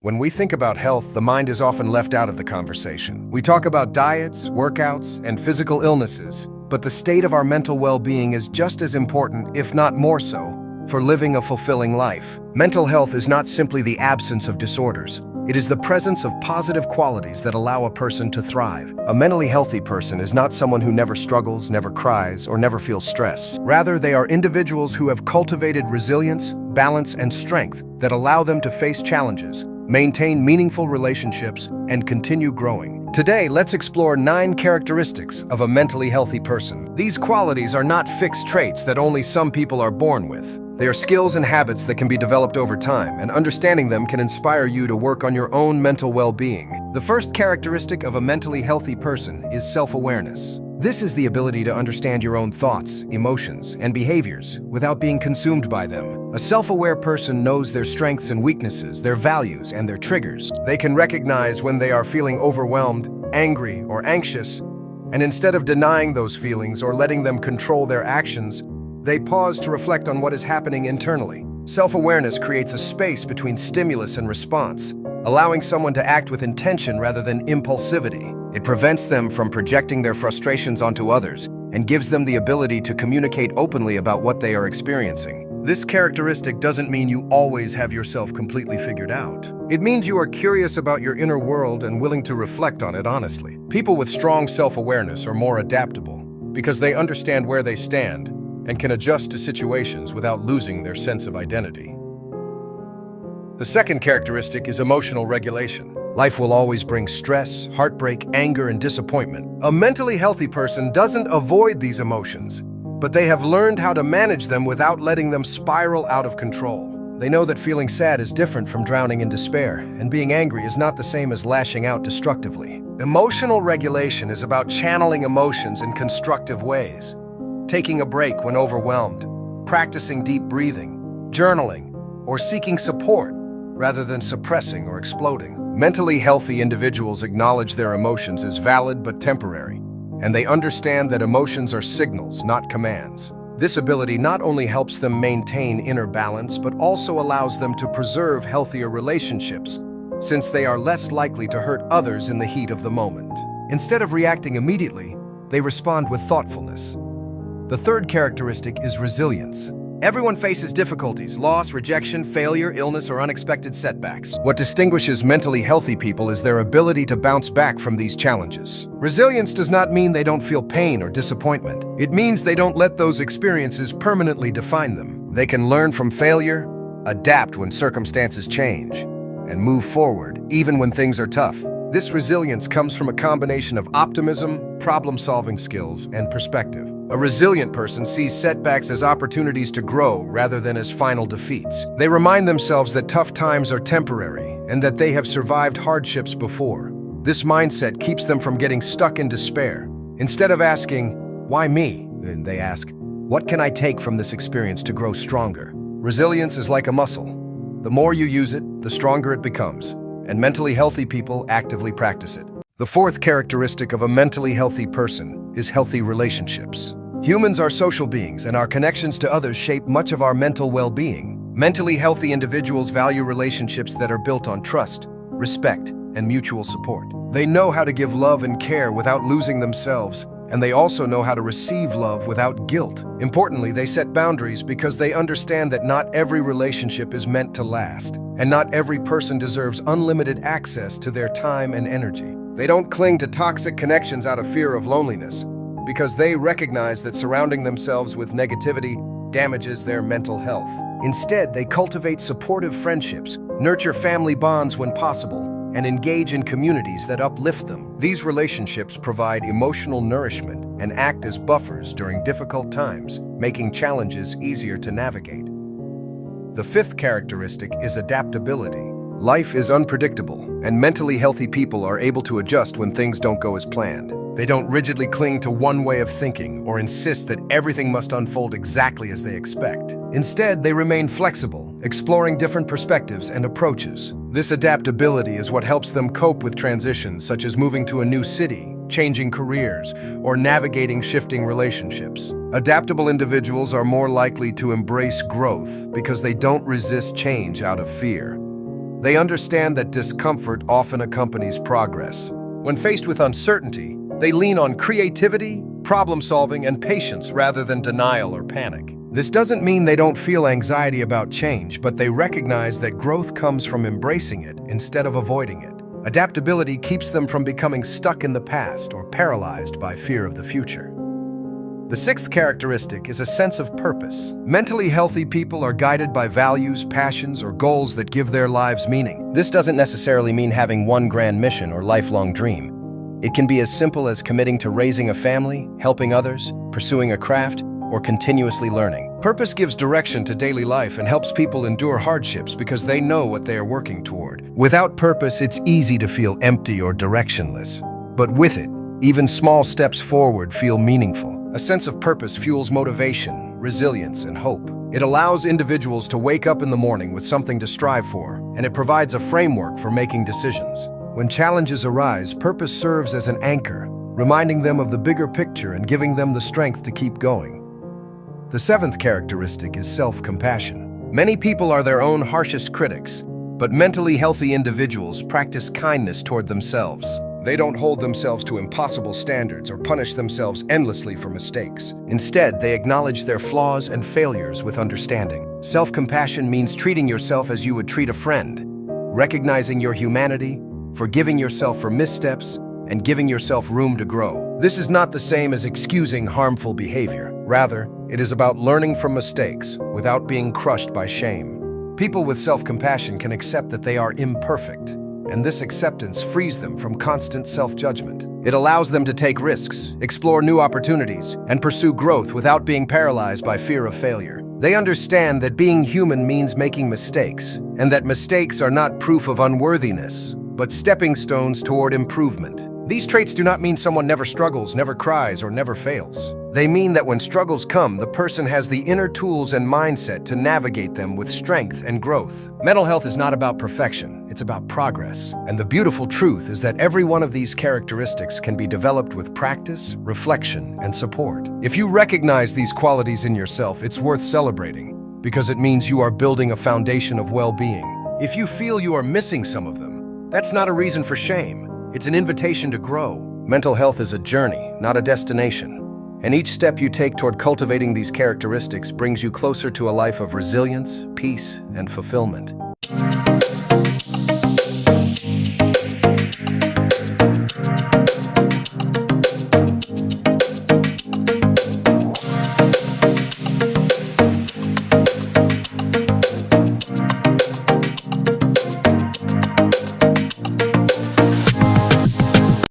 When we think about health, the mind is often left out of the conversation. We talk about diets, workouts, and physical illnesses, but the state of our mental well-being is just as important, if not more so, for living a fulfilling life. Mental health is not simply the absence of disorders. It is the presence of positive qualities that allow a person to thrive. A mentally healthy person is not someone who never struggles, never cries, or never feels stress. Rather, they are individuals who have cultivated resilience, balance, and strength that allow them to face challenges, maintain meaningful relationships, and continue growing. Today, let's explore 9 characteristics of a mentally healthy person. These qualities are not fixed traits that only some people are born with. They are skills and habits that can be developed over time, and understanding them can inspire you to work on your own mental well-being. The first characteristic of a mentally healthy person is self-awareness. This is the ability to understand your own thoughts, emotions, and behaviors without being consumed by them. A self-aware person knows their strengths and weaknesses, their values, and their triggers. They can recognize when they are feeling overwhelmed, angry, or anxious, and instead of denying those feelings or letting them control their actions, they pause to reflect on what is happening internally. Self-awareness creates a space between stimulus and response, allowing someone to act with intention rather than impulsivity. It prevents them from projecting their frustrations onto others and gives them the ability to communicate openly about what they are experiencing. This characteristic doesn't mean you always have yourself completely figured out. It means you are curious about your inner world and willing to reflect on it honestly. People with strong self-awareness are more adaptable because they understand where they stand and can adjust to situations without losing their sense of identity. The second characteristic is emotional regulation. Life will always bring stress, heartbreak, anger, and disappointment. A mentally healthy person doesn't avoid these emotions, but they have learned how to manage them without letting them spiral out of control. They know that feeling sad is different from drowning in despair, and being angry is not the same as lashing out destructively. Emotional regulation is about channeling emotions in constructive ways, taking a break when overwhelmed, practicing deep breathing, journaling, or seeking support rather than suppressing or exploding. Mentally healthy individuals acknowledge their emotions as valid but temporary, and they understand that emotions are signals, not commands. This ability not only helps them maintain inner balance, but also allows them to preserve healthier relationships, since they are less likely to hurt others in the heat of the moment. Instead of reacting immediately, they respond with thoughtfulness. The third characteristic is resilience. Everyone faces difficulties, loss, rejection, failure, illness, or unexpected setbacks. What distinguishes mentally healthy people is their ability to bounce back from these challenges. Resilience does not mean they don't feel pain or disappointment. It means they don't let those experiences permanently define them. They can learn from failure, adapt when circumstances change, and move forward even when things are tough. This resilience comes from a combination of optimism, problem-solving skills, and perspective. A resilient person sees setbacks as opportunities to grow rather than as final defeats. They remind themselves that tough times are temporary and that they have survived hardships before. This mindset keeps them from getting stuck in despair. Instead of asking, "Why me?" they ask, "What can I take from this experience to grow stronger?" Resilience is like a muscle. The more you use it, the stronger it becomes, and mentally healthy people actively practice it. The fourth characteristic of a mentally healthy person is healthy relationships. Humans are social beings, and our connections to others shape much of our mental well-being. Mentally healthy individuals value relationships that are built on trust, respect, and mutual support. They know how to give love and care without losing themselves, and they also know how to receive love without guilt. Importantly, they set boundaries because they understand that not every relationship is meant to last, and not every person deserves unlimited access to their time and energy. They don't cling to toxic connections out of fear of loneliness, because they recognize that surrounding themselves with negativity damages their mental health. Instead, they cultivate supportive friendships, nurture family bonds when possible, and engage in communities that uplift them. These relationships provide emotional nourishment and act as buffers during difficult times, making challenges easier to navigate. The fifth characteristic is adaptability. Life is unpredictable, and mentally healthy people are able to adjust when things don't go as planned. They don't rigidly cling to one way of thinking or insist that everything must unfold exactly as they expect. Instead, they remain flexible, exploring different perspectives and approaches. This adaptability is what helps them cope with transitions such as moving to a new city, changing careers, or navigating shifting relationships. Adaptable individuals are more likely to embrace growth because they don't resist change out of fear. They understand that discomfort often accompanies progress. When faced with uncertainty, they lean on creativity, problem-solving, and patience rather than denial or panic. This doesn't mean they don't feel anxiety about change, but they recognize that growth comes from embracing it instead of avoiding it. Adaptability keeps them from becoming stuck in the past or paralyzed by fear of the future. The sixth characteristic is a sense of purpose. Mentally healthy people are guided by values, passions, or goals that give their lives meaning. This doesn't necessarily mean having one grand mission or lifelong dream. It can be as simple as committing to raising a family, helping others, pursuing a craft, or continuously learning. Purpose gives direction to daily life and helps people endure hardships because they know what they are working toward. Without purpose, it's easy to feel empty or directionless. But with it, even small steps forward feel meaningful. A sense of purpose fuels motivation, resilience, and hope. It allows individuals to wake up in the morning with something to strive for, and it provides a framework for making decisions. When challenges arise, purpose serves as an anchor, reminding them of the bigger picture and giving them the strength to keep going. The seventh characteristic is self-compassion. Many people are their own harshest critics, but mentally healthy individuals practice kindness toward themselves. They don't hold themselves to impossible standards or punish themselves endlessly for mistakes. Instead, they acknowledge their flaws and failures with understanding. Self-compassion means treating yourself as you would treat a friend, recognizing your humanity, forgiving yourself for missteps, and giving yourself room to grow. This is not the same as excusing harmful behavior. Rather, it is about learning from mistakes without being crushed by shame. People with self-compassion can accept that they are imperfect, and this acceptance frees them from constant self-judgment. It allows them to take risks, explore new opportunities, and pursue growth without being paralyzed by fear of failure. They understand that being human means making mistakes, and that mistakes are not proof of unworthiness, but stepping stones toward improvement. These traits do not mean someone never struggles, never cries, or never fails. They mean that when struggles come, the person has the inner tools and mindset to navigate them with strength and growth. Mental health is not about perfection, it's about progress. And the beautiful truth is that every one of these characteristics can be developed with practice, reflection, and support. If you recognize these qualities in yourself, it's worth celebrating, because it means you are building a foundation of well-being. If you feel you are missing some of them, that's not a reason for shame. It's an invitation to grow. Mental health is a journey, not a destination. And each step you take toward cultivating these characteristics brings you closer to a life of resilience, peace, and fulfillment.